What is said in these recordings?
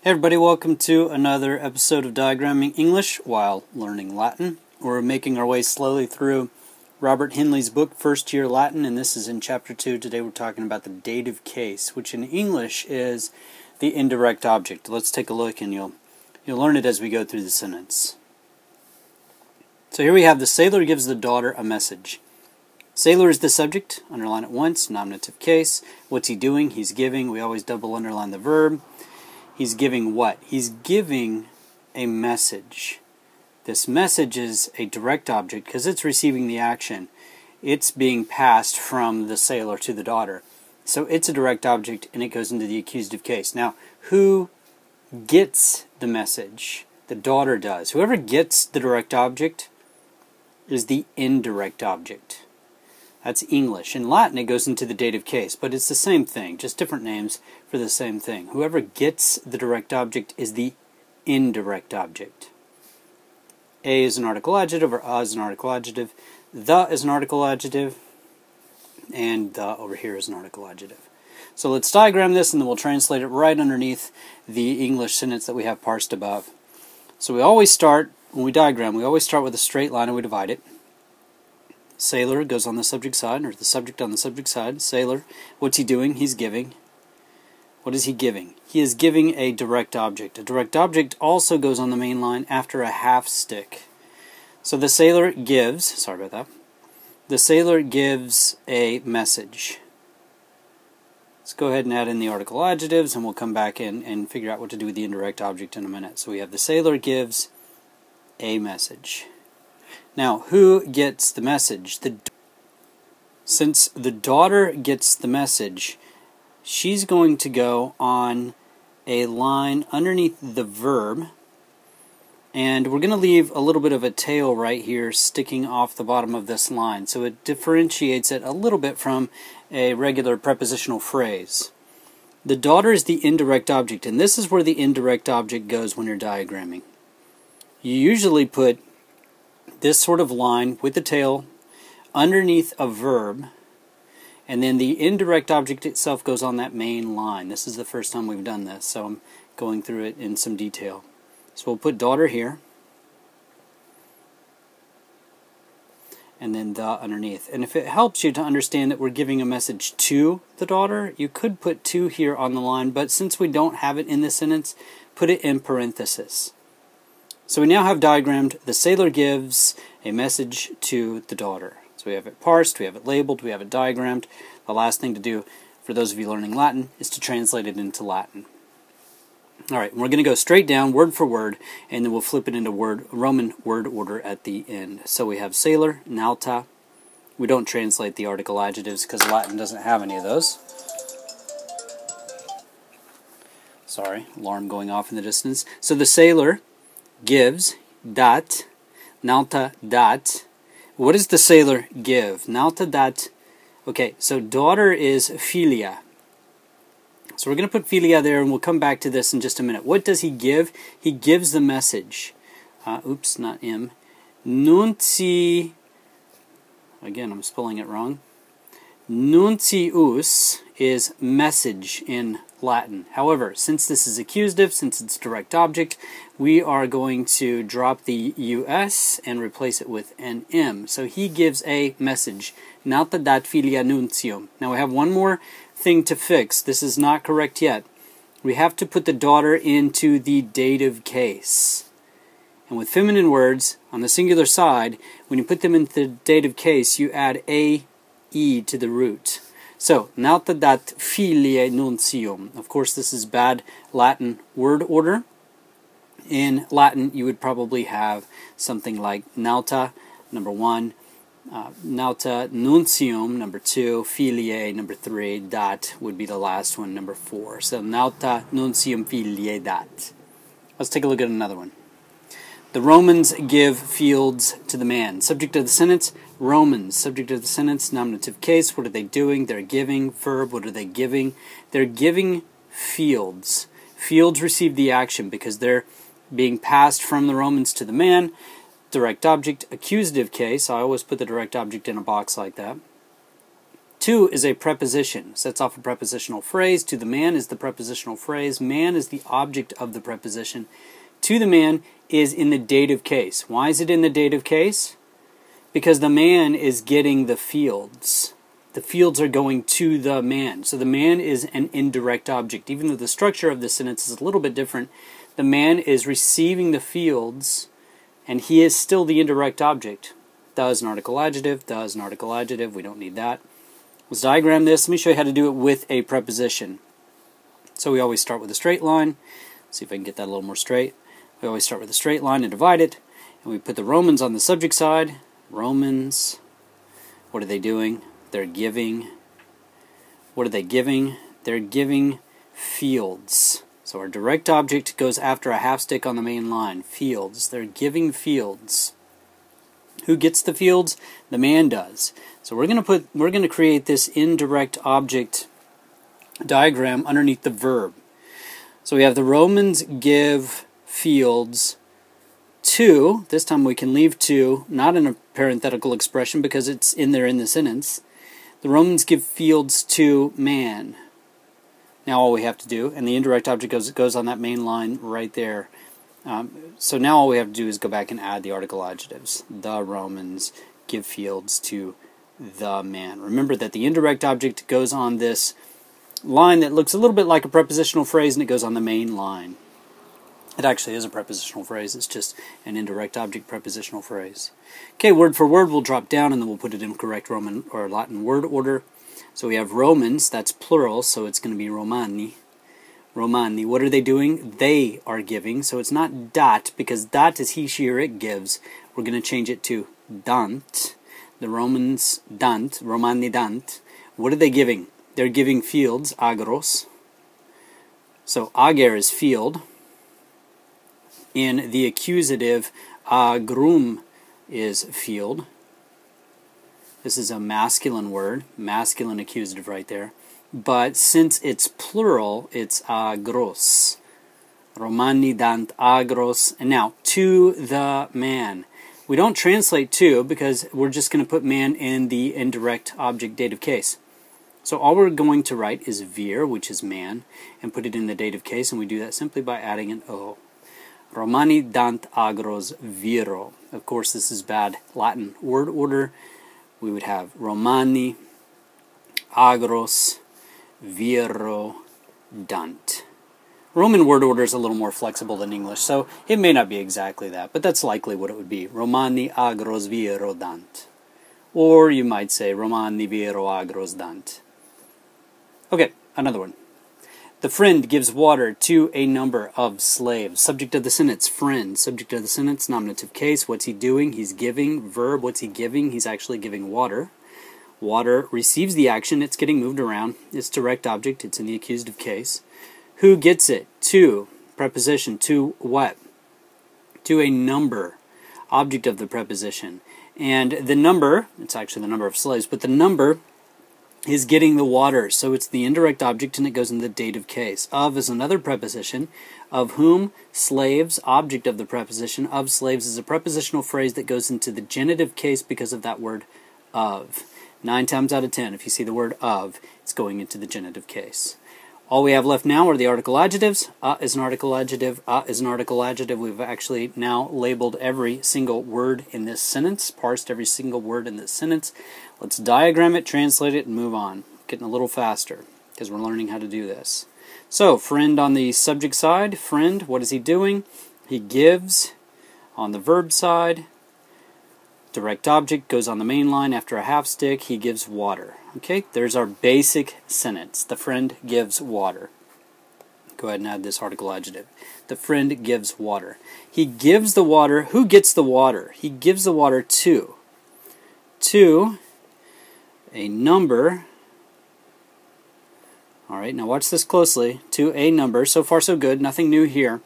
Hey everybody, welcome to another episode of Diagramming English while learning Latin. We're making our way slowly through Robert Henley's book, First Year Latin, and this is in Chapter 2. Today we're talking about the dative case, which in English is the indirect object. Let's take a look and you'll learn it as we go through the sentence. So here we have the sailor gives the daughter a message. Sailor is the subject, underline it once, nominative case. What's he doing? He's giving. We always double underline the verb. He's giving what? He's giving a message. This message is a direct object because it's receiving the action. It's being passed from the sailor to the daughter. So it's a direct object and it goes into the accusative case. Now, who gets the message? The daughter does. Whoever gets the direct object is the indirect object. That's English. In Latin, it goes into the dative case, but it's the same thing, just different names for the same thing. Whoever gets the direct object is the indirect object. A is an article adjective, or a is an article adjective. The is an article adjective, and the over here is an article adjective. So let's diagram this, and then we'll translate it right underneath the English sentence that we have parsed above. So we always start, when we diagram, we always start with a straight line and we divide it. Sailor goes on the subject side, or the subject on the subject side. Sailor, what's he doing? He's giving. What is he giving? He is giving a direct object. A direct object also goes on the main line after a half stick. So the sailor gives, sorry about that, the sailor gives a message. Let's go ahead and add in the article adjectives, and we'll come back in and figure out what to do with the indirect object in a minute. So we have the sailor gives a message. Now, who gets the message? Since the daughter gets the message, she's going to go on a line underneath the verb, and we're going to leave a little bit of a tail right here sticking off the bottom of this line, so it differentiates it a little bit from a regular prepositional phrase. The daughter is the indirect object, and this is where the indirect object goes when you're diagramming. You usually put this sort of line with the tail underneath a verb, and then the indirect object itself goes on that main line. This is the first time we've done this, so I'm going through it in some detail. So we'll put daughter here, and then the underneath. And if it helps you to understand that we're giving a message to the daughter, you could put to here on the line, but since we don't have it in this sentence, put it in parenthesis. So we now have diagrammed the sailor gives a message to the daughter. So we have it parsed, we have it labeled, we have it diagrammed. The last thing to do for those of you learning Latin is to translate it into Latin. Alright, we're going to go straight down word for word, and then we'll flip it into Roman word order at the end. So we have sailor, nauta. We don't translate the article adjectives because Latin doesn't have any of those. Sorry, alarm going off in the distance. So the sailor gives, dat, nauta dat. What does the sailor give? Nauta dat. Okay, so daughter is filia. So we're going to put filia there, and we'll come back to this in just a minute. What does he give? He gives the message. Oops, not M. Nunci, again, I'm spelling it wrong. Nuncius is message in Latin. However, since this is accusative, since it's direct object, we are going to drop the us and replace it with an m. So he gives a message. Nauta dat filia nuntium. Now we have one more thing to fix. This is not correct yet. We have to put the daughter into the dative case. And with feminine words, on the singular side, when you put them into the dative case, you add a e to the root. So, nauta dat filiae nuntium. Of course, this is bad Latin word order. In Latin, you would probably have something like nauta, number 1, nauta nuntium, number 2, filiae, number 3, dat would be the last one, number 4. So, nauta nuntium filiae dat. Let's take a look at another one. The Romans give fields to the man. Subject of the sentence, Romans. Subject of the sentence, nominative case. What are they doing? They're giving. Verb, what are they giving? They're giving fields. Fields receive the action because they're being passed from the Romans to the man. Direct object, accusative case. I always put the direct object in a box like that. To is a preposition. Sets off a prepositional phrase. To the man is the prepositional phrase. Man is the object of the preposition. To the man is in the dative case. Why is it in the dative case? Because the man is getting the fields. The fields are going to the man. So the man is an indirect object. Even though the structure of this sentence is a little bit different, the man is receiving the fields, and he is still the indirect object. The is an article adjective. The is an article adjective. We don't need that. Let's diagram this. Let me show you how to do it with a preposition. So we always start with a straight line. Let's see if I can get that a little more straight. We always start with a straight line and divide it. And we put the Romans on the subject side. Romans. What are they doing? They're giving. What are they giving? They're giving fields. So our direct object goes after a half stick on the main line. Fields. They're giving fields. Who gets the fields? The man does. So we're going to create this indirect object diagram underneath the verb. So we have the Romans give fields to. This time we can leave to, not in a parenthetical expression because it's in there in the sentence. The Romans give fields to man. Now all we have to do, and the indirect object goes on that main line right there. So now all we have to do is go back and add the article adjectives. The Romans give fields to the man. Remember that the indirect object goes on this line that looks a little bit like a prepositional phrase, and it goes on the main line. It actually is a prepositional phrase. It's just an indirect object prepositional phrase. Okay, word for word, we'll drop down and then we'll put it in correct Roman or Latin word order. So we have Romans, that's plural, so it's going to be Romani. Romani. What are they doing? They are giving. So it's not dat, because dat is he, she, or it gives. We're going to change it to dant. The Romans dant. Romani dant. What are they giving? They're giving fields, agros. So ager is field. In the accusative, agrum is field. This is a masculine word, masculine accusative right there. But since it's plural, it's agros. Romani dant agros. And now, to the man. We don't translate to because we're just going to put man in the indirect object dative case. So all we're going to write is vir, which is man, and put it in the dative case, and we do that simply by adding an o. Romani dant agros viro. Of course, this is bad Latin word order. We would have Romani, agros, viro, dant. Roman word order is a little more flexible than English, so it may not be exactly that, but that's likely what it would be. Romani, agros, viro, dant. Or you might say Romani, viro, agros, dant. Okay, another one. The friend gives water to a number of slaves. Subject of the sentence, friend. Subject of the sentence, nominative case. What's he doing? He's giving. Verb, what's he giving? He's actually giving water. Water receives the action. It's getting moved around. It's direct object. It's in the accusative case. Who gets it? To. Preposition. To what? To a number. Object of the preposition. And the number, it's actually the number of slaves, but the number is getting the water. So it's the indirect object and it goes in the dative case. Of is another preposition. Of whom? Slaves. Object of the preposition. Of slaves is a prepositional phrase that goes into the genitive case because of that word of. 9 times out of 10, if you see the word of, it's going into the genitive case. All we have left now are the article adjectives. Is an article adjective. Is an article adjective. We've actually now labeled every single word in this sentence, parsed every single word in this sentence. Let's diagram it, translate it, and move on. Getting a little faster because we're learning how to do this. So, friend on the subject side. Friend, what is he doing? He gives. On the verb side, direct object goes on the main line after a half stick. He gives water. Okay, there's our basic sentence. The friend gives water. Go ahead and add this article adjective. The friend gives water. He gives the water. Who gets the water? He gives the water to. To a number. Alright, now watch this closely. To a number. So far so good. Nothing new here.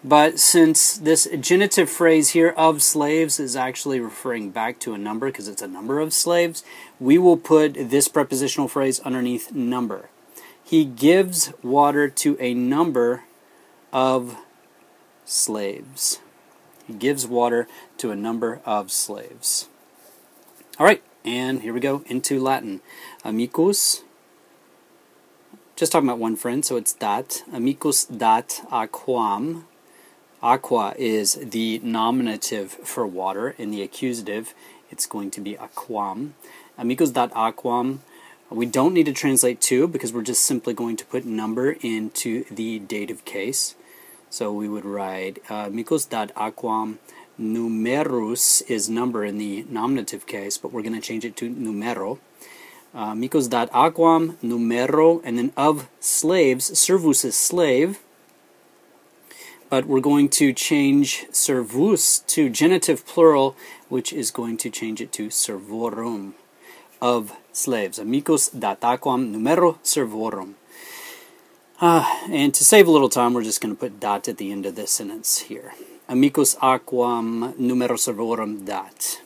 But since this genitive phrase here, of slaves, is actually referring back to a number because it's a number of slaves, we will put this prepositional phrase underneath number. He gives water to a number of slaves. He gives water to a number of slaves. Alright, And here we go into Latin. Amicus, just talking about one friend, so it's dat. Amicus dat aquam. Aqua is the nominative for water. In the accusative, it's going to be aquam. Amicus dat aquam. We don't need to translate to because we're just simply going to put number into the dative case. So we would write amicus dat aquam numerus is number in the nominative case, but we're going to change it to numero. Amicus dat aquam numero, and then of slaves, servus is slave. But we're going to change servus to genitive plural, which is going to change it to servorum, of slaves. Amicus dat aquam numero servorum. And to save a little time, we're just going to put dat at the end of this sentence here. Amicus aquam numero servorum dat.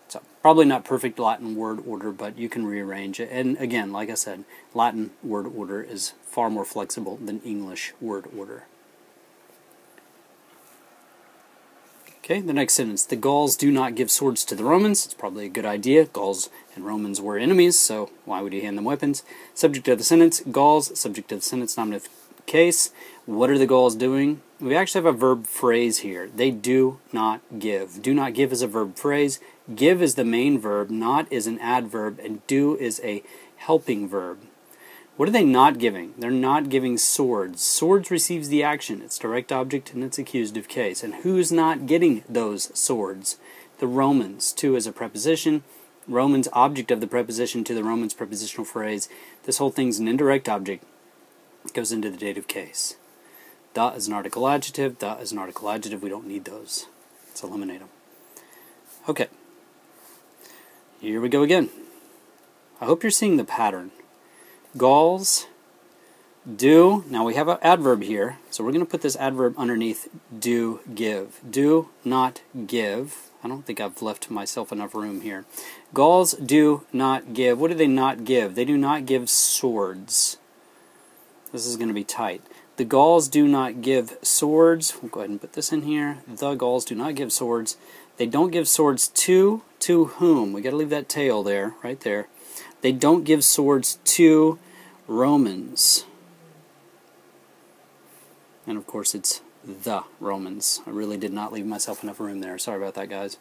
So, probably not perfect Latin word order, but you can rearrange it. And again, like I said, Latin word order is far more flexible than English word order. Okay, the next sentence. The Gauls do not give swords to the Romans. It's probably a good idea. Gauls and Romans were enemies, so why would he hand them weapons? Subject of the sentence, Gauls. Subject of the sentence, nominative case. What are the Gauls doing? We actually have a verb phrase here. They do not give. Do not give is a verb phrase. Give is the main verb. Not is an adverb. And do is a helping verb. What are they not giving? They're not giving swords. Swords receives the action. It's direct object in its accusative case. And who's not getting those swords? The Romans. To is a preposition. Romans, object of the preposition to the Romans prepositional phrase. This whole thing's an indirect object. It goes into the dative case. Da is an article adjective. Da is an article adjective. We don't need those. Let's eliminate them. Okay. Here we go again. I hope you're seeing the pattern. Gauls do. Now we have an adverb here, so we're going to put this adverb underneath do give. Do not give. I don't think I've left myself enough room here. Gauls do not give. What do they not give? They do not give swords. This is going to be tight. The Gauls do not give swords. We'll go ahead and put this in here. The Gauls do not give swords. They don't give swords to whom? We got to leave that tail there, right there. They don't give swords to Romans. And of course it's the Romans. I really did not leave myself enough room there. Sorry about that, guys.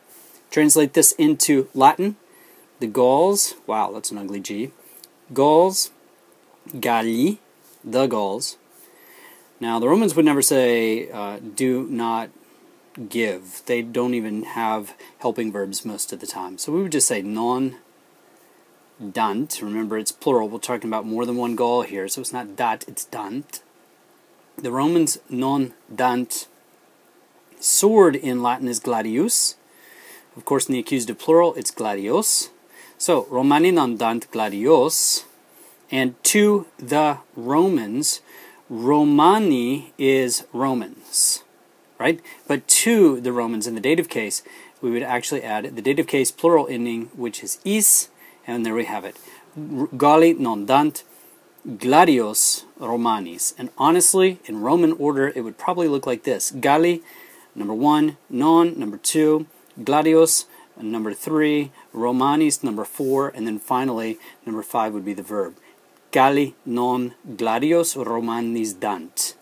Translate this into Latin. The Gauls, wow, that's an ugly G. Gauls, Galli, the Gauls. Now the Romans would never say do not give. They don't even have helping verbs most of the time. So we would just say non dant. Remember, it's plural. We're talking about more than one Gaul here, so it's not dat, it's dant. The Romans non dant. Sword in Latin is gladius. Of course, in the accusative plural, it's gladios. So, Romani non dant gladios. And to the Romans, Romani is Romans. Right? But to the Romans in the dative case, we would actually add the dative case plural ending, which is is. And there we have it. Galli non dant gladios Romanis. And honestly, in Roman order, it would probably look like this. Galli, number 1. Non, number 2. Gladios, number 3. Romanis, number 4. And then finally, number 5 would be the verb. Galli non gladios Romanis dant.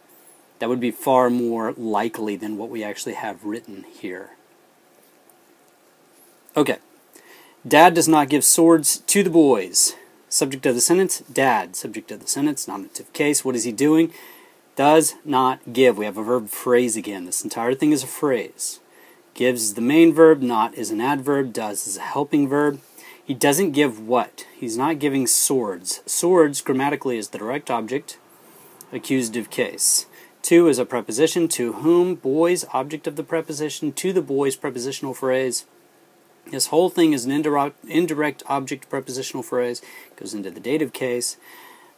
That would be far more likely than what we actually have written here. Okay. Dad does not give swords to the boys. Subject of the sentence, dad. Subject of the sentence, nominative case. What is he doing? Does not give. We have a verb phrase again. This entire thing is a phrase. Gives is the main verb, not is an adverb, does is a helping verb. He doesn't give what? He's not giving swords. Swords, grammatically, is the direct object, accusative case. To is a preposition, to whom, boys, object of the preposition, to the boys, prepositional phrase. This whole thing is an indirect object prepositional phrase. It goes into the dative case.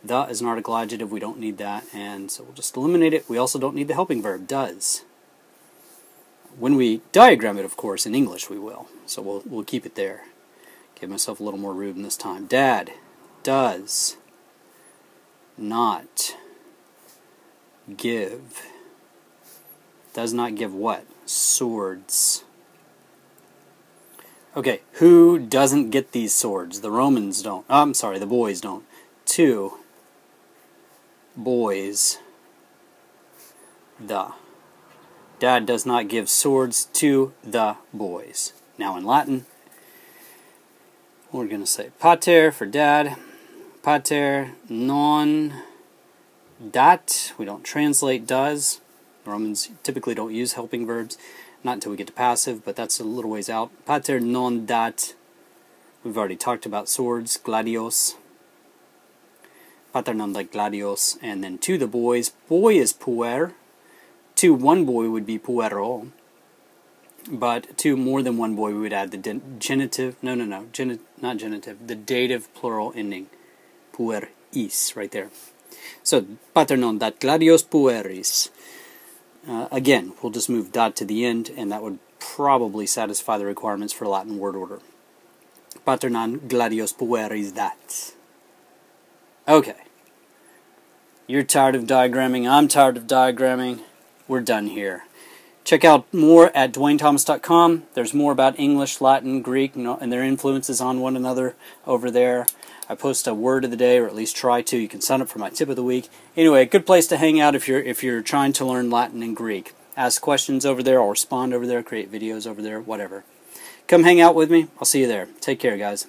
The is an article adjective. We don't need that, and so we'll just eliminate it. We also don't need the helping verb, does. When we diagram it, of course, in English we will. So we'll keep it there. Give myself a little more room this time. Dad does not give. Does not give what? Swords. Okay, who doesn't get these swords? The Romans don't. I'm sorry, the boys don't. 2 boys. The. Dad does not give swords to the boys. Now in Latin, we're going to say pater for dad. Pater non dat. We don't translate does. The Romans typically don't use helping verbs. Not until we get to passive, but that's a little ways out. Pater non dat. We've already talked about swords. Gladios. Pater non dat gladios. And then to the boys. Boy is puer. To one boy would be puero. But to more than one boy we would add the genitive. Not genitive. The dative plural ending. Pueris. Right there. So, pater non dat gladios pueris. Again, we'll just move dat to the end, and that would probably satisfy the requirements for Latin word order. Pater non gladios pueris dat. Okay. You're tired of diagramming. I'm tired of diagramming. We're done here. Check out more at DwaneThomas.com. There's more about English, Latin, Greek, and their influences on one another over there. I post a word of the day, or at least try to. You can sign up for my tip of the week. Anyway, a good place to hang out if you're trying to learn Latin and Greek. Ask questions over there, or respond over there, create videos over there, whatever. Come hang out with me. I'll see you there. Take care, guys.